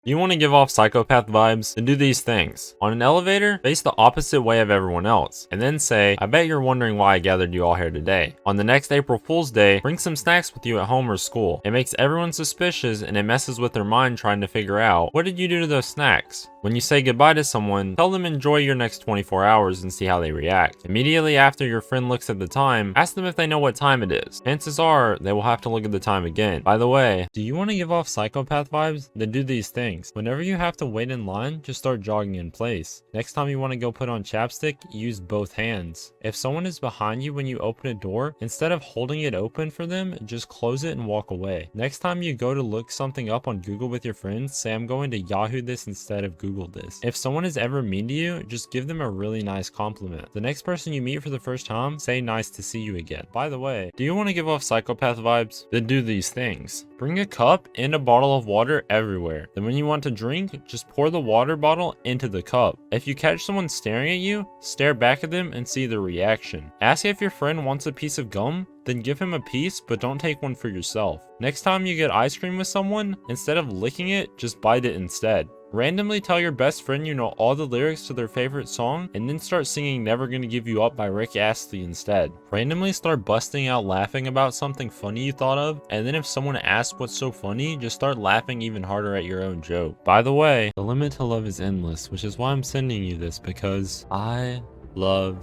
Do you want to give off psychopath vibes? Then do these things. On an elevator, face the opposite way of everyone else, and then say, I bet you're wondering why I gathered you all here today. On the next April Fool's Day, bring some snacks with you at home or school. It makes everyone suspicious and it messes with their mind trying to figure out, what did you do to those snacks? When you say goodbye to someone, tell them enjoy your next 24 hours and see how they react. Immediately after your friend looks at the time, ask them if they know what time it is. Chances are, they will have to look at the time again. By the way, do you want to give off psychopath vibes? Then do these things. Whenever you have to wait in line, just start jogging in place. Next time you want to go put on chapstick, use both hands. If someone is behind you when you open a door, instead of holding it open for them, just close it and walk away. Next time you go to look something up on Google with your friends, say I'm going to Yahoo this instead of Google this. If someone is ever mean to you, just give them a really nice compliment. The next person you meet for the first time, say nice to see you again. By the way, do you want to give off psychopath vibes? Then do these things. Bring a cup and a bottle of water everywhere. Then when you want to drink, just pour the water bottle into the cup. If you catch someone staring at you, stare back at them and see their reaction. Ask if your friend wants a piece of gum, then give him a piece, but don't take one for yourself. Next time you get ice cream with someone, instead of licking it, just bite it instead. Randomly tell your best friend you know all the lyrics to their favorite song, and then start singing Never Gonna Give You Up by Rick Astley instead. Randomly start busting out laughing about something funny you thought of, and then if someone asks what's so funny, just start laughing even harder at your own joke. By the way, the limit to love is endless, which is why I'm sending you this, because I love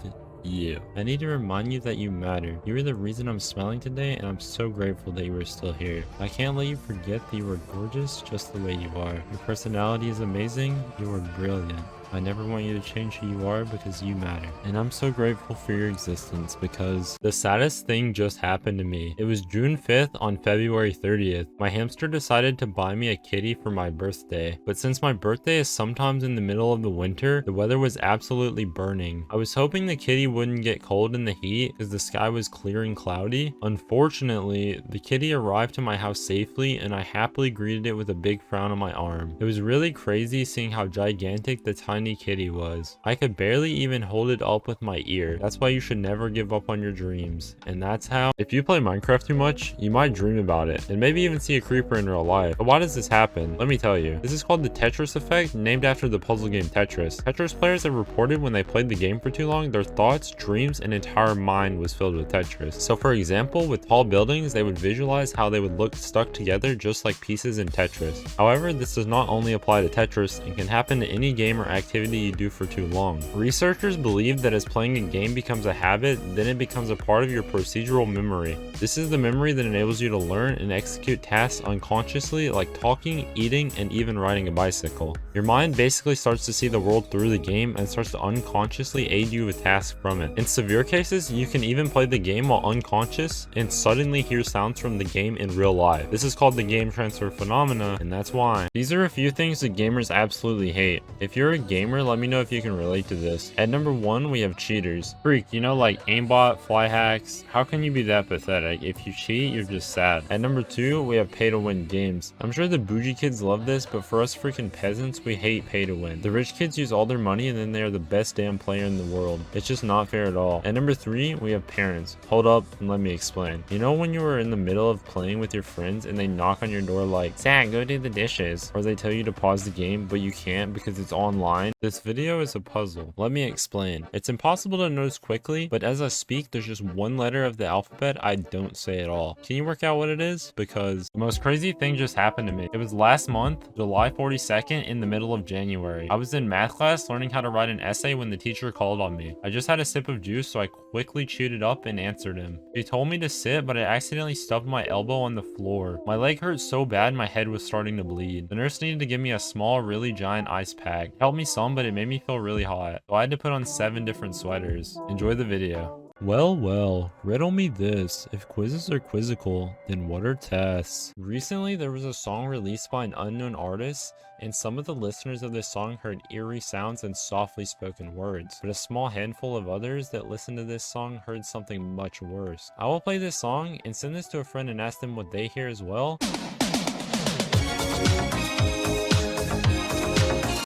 you. I need to remind you that you matter. You are the reason I'm smiling today, and I'm so grateful that you are still here. I can't let you forget that you are gorgeous just the way you are. Your personality is amazing. You are brilliant. I never want you to change who you are because you matter. And I'm so grateful for your existence because the saddest thing just happened to me. It was June 5th on February 30th. My hamster decided to buy me a kitty for my birthday. But since my birthday is sometimes in the middle of the winter, the weather was absolutely burning. I was hoping the kitty wouldn't get cold in the heat because the sky was clear and cloudy. Unfortunately, the kitty arrived to my house safely and I happily greeted it with a big frown on my arm. It was really crazy seeing how gigantic the tiny kitty was. I could barely even hold it up with my ear. That's why you should never give up on your dreams. And that's how, if you play Minecraft too much, you might dream about it and maybe even see a creeper in real life. But why does this happen? Let me tell you. This is called the Tetris Effect, named after the puzzle game Tetris. Tetris players have reported when they played the game for too long, their thoughts, dreams, and entire mind was filled with Tetris. So for example, with tall buildings, they would visualize how they would look stuck together just like pieces in Tetris. However, this does not only apply to Tetris and can happen to any game or activity you do for too long. Researchers believe that as playing a game becomes a habit, then it becomes a part of your procedural memory. This is the memory that enables you to learn and execute tasks unconsciously, like talking, eating, and even riding a bicycle. Your mind basically starts to see the world through the game and starts to unconsciously aid you with tasks from it. In severe cases, you can even play the game while unconscious and suddenly hear sounds from the game in real life. This is called the game transfer phenomena, and that's why. These are a few things that gamers absolutely hate. If you're a gamer, let me know if you can relate to this. At number 1, we have cheaters. Freak, you know, like aimbot, fly hacks. How can you be that pathetic? If you cheat, you're just sad. At number 2, we have pay to win games. I'm sure the bougie kids love this, but for us freaking peasants, we hate pay to win. The rich kids use all their money and then they are the best damn player in the world. It's just not fair at all. At number 3, we have parents. Hold up and let me explain. You know when you were in the middle of playing with your friends and they knock on your door like, Zach, go do the dishes. Or they tell you to pause the game, but you can't because it's online. This video is a puzzle. Let me explain. It's impossible to notice quickly, but as I speak, there's just one letter of the alphabet I don't say at all. Can you work out what it is? Because the most crazy thing just happened to me. It was last month, July 42nd, in the middle of January. I was in math class learning how to write an essay when the teacher called on me. I just had a sip of juice, so I quickly chewed it up and answered him. He told me to sit, but I accidentally stubbed my elbow on the floor. My leg hurt so bad my head was starting to bleed. The nurse needed to give me a small, really giant ice pack. It helped me some, but it made me feel really hot. So I had to put on 7 different sweaters. Enjoy the video. Well, riddle me this. If quizzes are quizzical, then what are tests? Recently, there was a song released by an unknown artist, and some of the listeners of this song heard eerie sounds and softly spoken words. But a small handful of others that listened to this song heard something much worse. I will play this song and send this to a friend and ask them what they hear as well.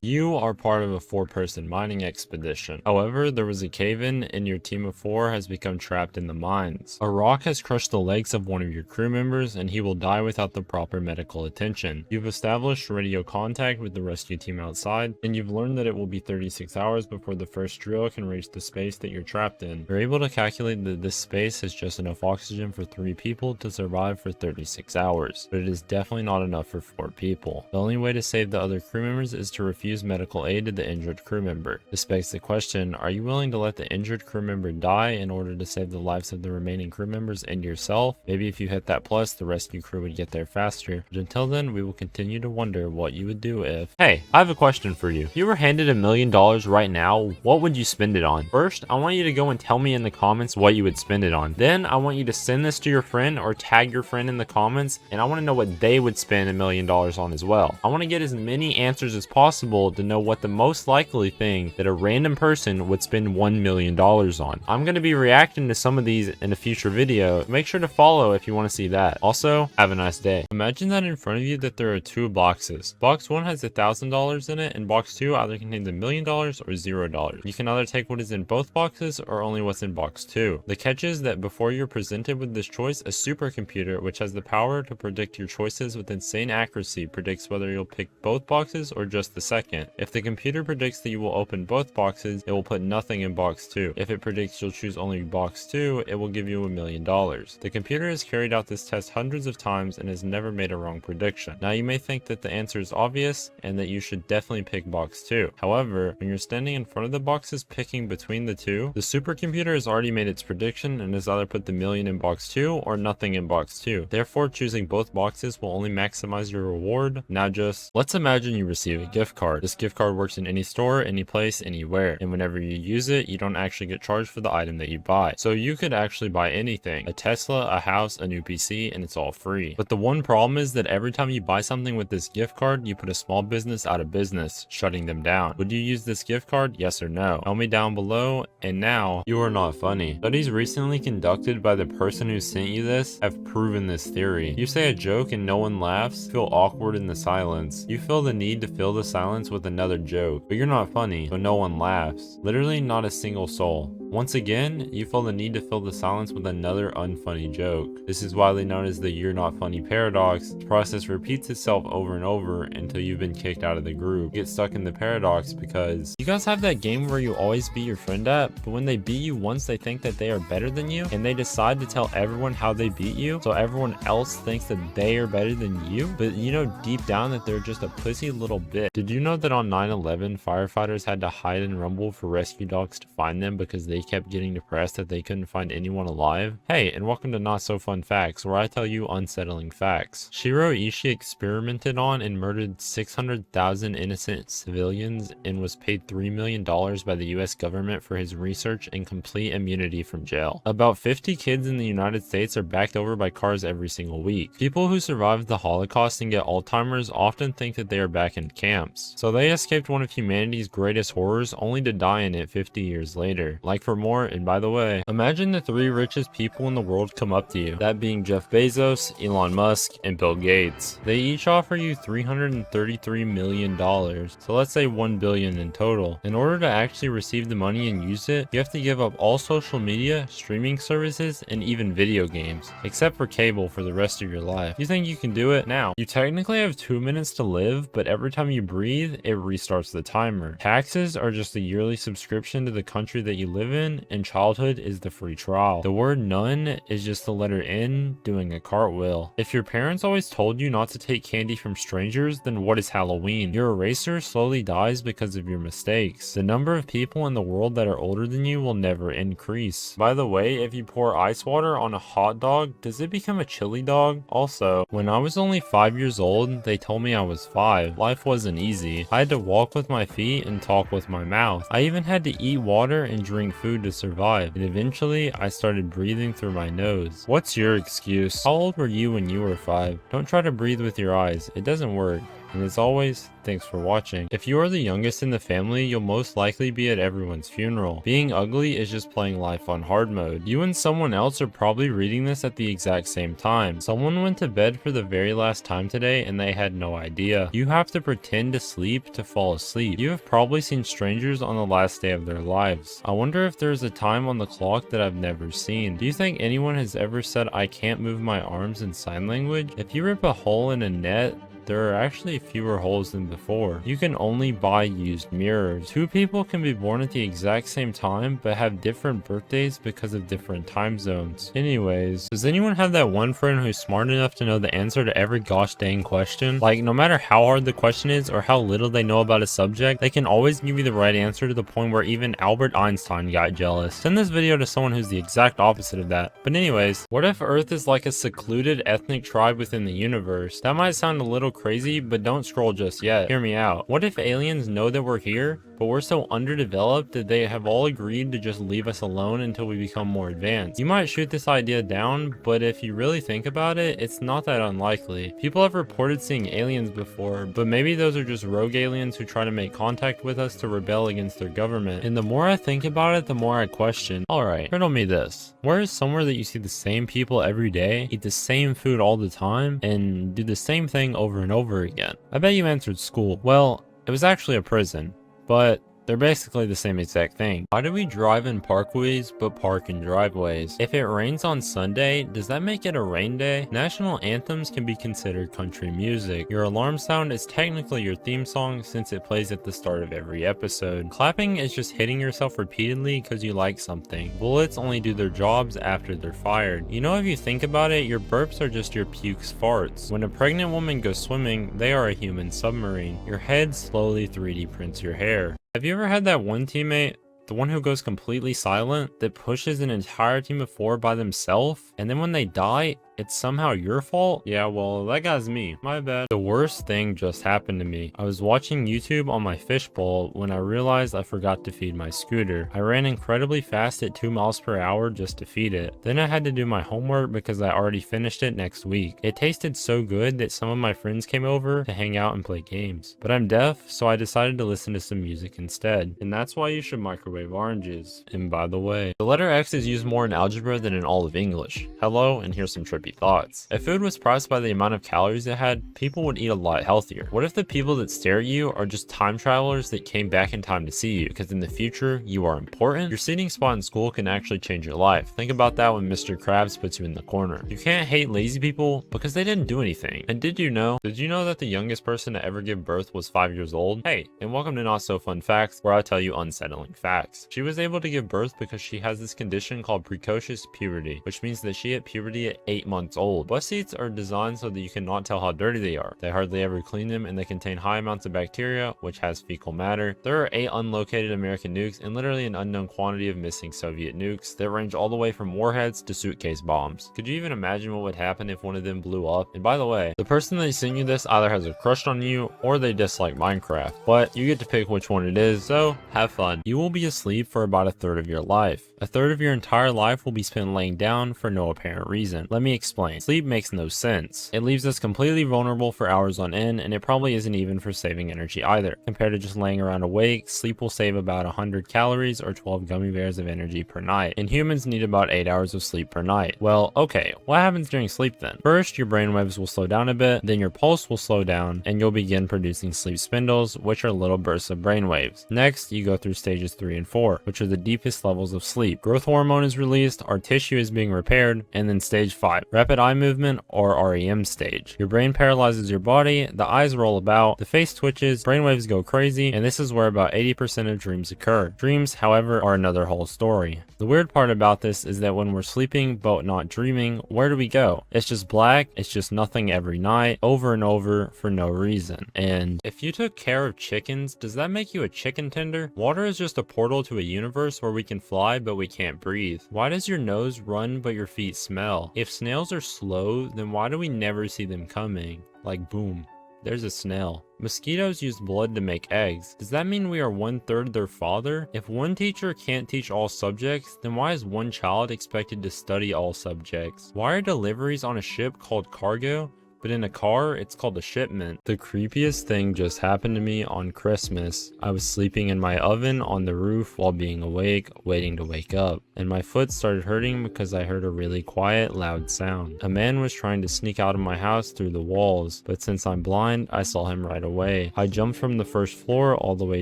You are part of a 4-person mining expedition. However, there was a cave-in and your team of 4 has become trapped in the mines. A rock has crushed the legs of one of your crew members and he will die without the proper medical attention. You've established radio contact with the rescue team outside, and you've learned that it will be 36 hours before the first drill can reach the space that you're trapped in. You're able to calculate that this space has just enough oxygen for 3 people to survive for 36 hours, but it is definitely not enough for 4 people. The only way to save the other crew members is to refuse medical aid to the injured crew member. This begs the question, are you willing to let the injured crew member die in order to save the lives of the remaining crew members and yourself? Maybe if you hit that plus, the rescue crew would get there faster, but until then, we will continue to wonder what you would do if... Hey, I have a question for you. If you were handed $1 million right now, what would you spend it on? First, I want you to go and tell me in the comments what you would spend it on. Then, I want you to send this to your friend or tag your friend in the comments, and I want to know what they would spend $1 million on as well. I want to get as many answers as possible to know what the most likely thing that a random person would spend $1 million on. I'm going to be reacting to some of these in a future video. Make sure to follow if you want to see that. Also, have a nice day. Imagine that in front of you that there are 2 boxes. Box 1 has $1,000 in it, and box 2 either contains $1 million or $0. You can either take what is in both boxes or only what's in box 2. The catch is that before you're presented with this choice, a supercomputer, which has the power to predict your choices with insane accuracy, predicts whether you'll pick both boxes or just the second. If the computer predicts that you will open both boxes, it will put nothing in box 2. If it predicts you'll choose only box 2, it will give you $1 million. The computer has carried out this test hundreds of times and has never made a wrong prediction. Now you may think that the answer is obvious and that you should definitely pick box 2. However, when you're standing in front of the boxes picking between the two, the supercomputer has already made its prediction and has either put the million in box 2 or nothing in box 2. Therefore, choosing both boxes will only maximize your reward. Now let's imagine you receive a gift card. This gift card works in any store, any place, anywhere, and whenever you use it, you don't actually get charged for the item that you buy. So you could actually buy anything, a Tesla, a house, a new PC, and it's all free. But the one problem is that every time you buy something with this gift card, you put a small business out of business, shutting them down. Would you use this gift card? Yes or no? Tell me down below. And now, you are not funny. Studies recently conducted by the person who sent you this have proven this theory. You say a joke and no one laughs, feel awkward in the silence. You feel the need to fill the silence with another joke, but you're not funny, so no one laughs. Literally not a single soul. Once again, you feel the need to fill the silence with another unfunny joke. This is widely known as the "you're not funny" paradox. The process repeats itself over and over until you've been kicked out of the group. You get stuck in the paradox because you guys have that game where you always beat your friend at, but when they beat you once, they think that they are better than you, and they decide to tell everyone how they beat you, so everyone else thinks that they are better than you, but you know deep down that they're just a pussy little bit. Did you know that on 9/11, firefighters had to hide and rumble for rescue dogs to find them because they kept getting depressed that they couldn't find anyone alive? Hey, and welcome to Not So Fun Facts, where I tell you unsettling facts. Shiro Ishii experimented on and murdered 600,000 innocent civilians and was paid $3 million by the US government for his research and complete immunity from jail. About 50 kids in the United States are backed over by cars every single week. People who survived the Holocaust and get Alzheimer's often think that they are back in camps, so they escaped one of humanity's greatest horrors only to die in it 50 years later. Like for more, and by the way, imagine the 3 richest people in the world come up to you, that being Jeff Bezos, Elon Musk, and Bill Gates. They each offer you $333 million, so let's say $1 billion in total. In order to actually receive the money and use it, you have to give up all social media, streaming services, and even video games, except for cable for the rest of your life. You think you can do it? Now, you technically have 2 minutes to live, but every time you breathe, it restarts the timer. Taxes are just a yearly subscription to the country that you live in, and childhood is the free trial. The word none is just the letter N doing a cartwheel. If your parents always told you not to take candy from strangers, then what is Halloween? Your eraser slowly dies because of your mistakes. The number of people in the world that are older than you will never increase. By the way, if you pour ice water on a hot dog, does it become a chili dog? Also, when I was only 5 years old, they told me I was 5. Life wasn't easy. I had to walk with my feet and talk with my mouth. I even had to eat water and drink food to survive. And eventually, I started breathing through my nose. What's your excuse? How old were you when you were 5? Don't try to breathe with your eyes. It doesn't work. And as always, thanks for watching. If you are the youngest in the family, you'll most likely be at everyone's funeral. Being ugly is just playing life on hard mode. You and someone else are probably reading this at the exact same time. Someone went to bed for the very last time today and they had no idea. You have to pretend to sleep to fall asleep. You have probably seen strangers on the last day of their lives. I wonder if there's a time on the clock that I've never seen. Do you think anyone has ever said I can't move my arms in sign language? If you rip a hole in a net, there are actually fewer holes than before. You can only buy used mirrors. Two people can be born at the exact same time but have different birthdays because of different time zones. Anyways, does anyone have that one friend who's smart enough to know the answer to every gosh dang question? Like, no matter how hard the question is or how little they know about a subject, they can always give you the right answer to the point where even Albert Einstein got jealous. Send this video to someone who's the exact opposite of that. But anyways, what if Earth is like a secluded ethnic tribe within the universe? That might sound a little crazy, but don't scroll just yet. Hear me out. What if aliens know that we're here, but we're so underdeveloped that they have all agreed to just leave us alone until we become more advanced? You might shoot this idea down, but if you really think about it, it's not that unlikely. People have reported seeing aliens before, but maybe those are just rogue aliens who try to make contact with us to rebel against their government. And the more I think about it, the more I question. Alright, riddle me this. Where is somewhere that you see the same people every day, eat the same food all the time, and do the same thing over and over again? I bet you answered school. Well, it was actually a prison, but they're basically the same exact thing. Why do we drive in parkways but park in driveways? If it rains on Sunday, does that make it a rain day? National anthems can be considered country music. Your alarm sound is technically your theme song since it plays at the start of every episode. Clapping is just hitting yourself repeatedly because you like something. Bullets only do their jobs after they're fired. You know, if you think about it, your burps are just your pukes farts. When a pregnant woman goes swimming, they are a human submarine. Your head slowly 3D prints your hair. Have you ever had that one teammate, the one who goes completely silent, that pushes an entire team of 4 by themselves, and then when they die, it's somehow your fault? Yeah, well, that guy's me. My bad. The worst thing just happened to me. I was watching YouTube on my fishbowl when I realized I forgot to feed my scooter. I ran incredibly fast at 2 miles per hour just to feed it. Then I had to do my homework because I already finished it next week. It tasted so good that some of my friends came over to hang out and play games. But I'm deaf, so I decided to listen to some music instead. And that's why you should microwave oranges. And by the way, the letter X is used more in algebra than in all of English. Hello, and here's some trippy thoughts. If food was priced by the amount of calories it had, people would eat a lot healthier. What if the people that stare at you are just time travelers that came back in time to see you, because in the future you are important? Your seating spot in school can actually change your life. Think about that when Mr. Krabs puts you in the corner. You can't hate lazy people because they didn't do anything. And did you know that the youngest person to ever give birth was 5 years old? Hey, and welcome to Not So Fun Facts, where I tell you unsettling facts. She was able to give birth because she has this condition called precocious puberty, which means that she hit puberty at 8 months old. Bus seats are designed so that you cannot tell how dirty they are. They hardly ever clean them, and they contain high amounts of bacteria, which has fecal matter. There are 8 unlocated American nukes and literally an unknown quantity of missing Soviet nukes that range all the way from warheads to suitcase bombs. Could you even imagine what would happen if one of them blew up? And by the way, the person that sent you this either has a crush on you or they dislike Minecraft, but you get to pick which one it is, so have fun. You will be asleep for about a third of your life. A third of your entire life will be spent laying down for no apparent reason. Let me explain. Sleep makes no sense. It leaves us completely vulnerable for hours on end, and it probably isn't even for saving energy either. Compared to just laying around awake, sleep will save about 100 calories or 12 gummy bears of energy per night, and humans need about 8 hours of sleep per night. Well, okay, what happens during sleep then? First, your brainwaves will slow down a bit, then your pulse will slow down, and you'll begin producing sleep spindles, which are little bursts of brainwaves. Next, you go through stages 3 and 4, which are the deepest levels of sleep. Growth hormone is released, our tissue is being repaired, and then stage 5, rapid eye movement or REM stage. Your brain paralyzes your body, the eyes roll about, the face twitches, brainwaves go crazy, and this is where about 80% of dreams occur. Dreams, however, are another whole story. The weird part about this is that when we're sleeping but not dreaming, where do we go? It's just black, it's just nothing every night, over and over for no reason. And if you took care of chickens, does that make you a chicken tender? Water is just a portal to a universe where we can fly but we can't breathe. Why does your nose run but your feet smell? If snails are slow, then why do we never see them coming? Like boom, there's a snail. Mosquitoes use blood to make eggs. Does that mean we are 1/3 their father? If one teacher can't teach all subjects, then why is one child expected to study all subjects? Why are deliveries on a ship called cargo, but in a car, it's called a shipment. The creepiest thing just happened to me on Christmas. I was sleeping in my oven on the roof while being awake, waiting to wake up, and my foot started hurting because I heard a really quiet, loud sound. A man was trying to sneak out of my house through the walls, but since I'm blind, I saw him right away. I jumped from the first floor all the way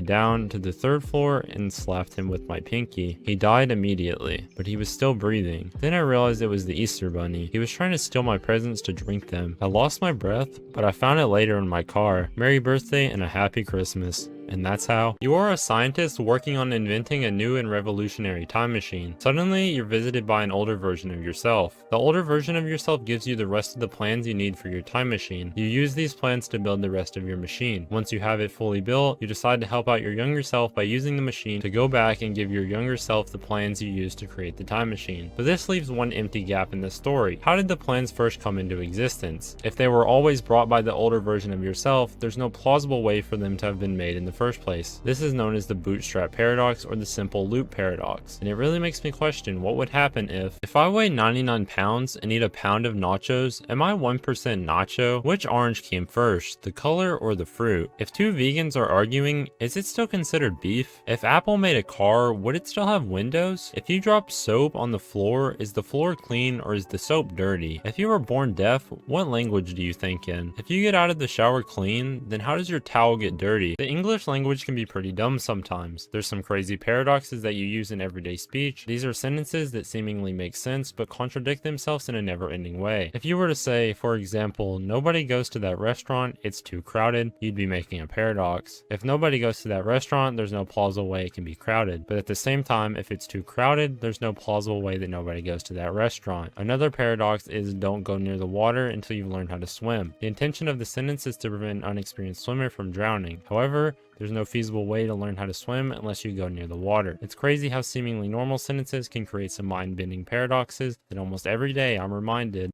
down to the third floor and slapped him with my pinky. He died immediately, but he was still breathing. Then I realized it was the Easter Bunny. He was trying to steal my presents to drink them. I lost my breath, but I found it later in my car. Merry birthday and a happy Christmas. And that's how. You are a scientist working on inventing a new and revolutionary time machine. Suddenly, you're visited by an older version of yourself. The older version of yourself gives you the rest of the plans you need for your time machine. You use these plans to build the rest of your machine. Once you have it fully built, you decide to help out your younger self by using the machine to go back and give your younger self the plans you used to create the time machine. But this leaves one empty gap in the story. How did the plans first come into existence? If they were always brought by the older version of yourself, there's no plausible way for them to have been made in the first place. This is known as the Bootstrap Paradox or the simple loop paradox, and it really makes me question what would happen if I weigh 99 pounds and eat a pound of nachos, am I 1% nacho? Which orange came first, the color or the fruit? If two vegans are arguing, is it still considered beef? If Apple made a car, would it still have windows? If you drop soap on the floor, is the floor clean or is the soap dirty? If you were born deaf, what language do you think in? If you get out of the shower clean, then how does your towel get dirty? The English language can be pretty dumb sometimes. There's some crazy paradoxes that you use in everyday speech. These are sentences that seemingly make sense but contradict themselves in a never-ending way. If you were to say, for example, nobody goes to that restaurant, it's too crowded, you'd be making a paradox. If nobody goes to that restaurant, there's no plausible way it can be crowded. But at the same time, if it's too crowded, there's no plausible way that nobody goes to that restaurant. Another paradox is don't go near the water until you've learned how to swim. The intention of the sentence is to prevent an unexperienced swimmer from drowning. However, there's no feasible way to learn how to swim unless you go near the water. It's crazy how seemingly normal sentences can create some mind-bending paradoxes that almost every day I'm reminded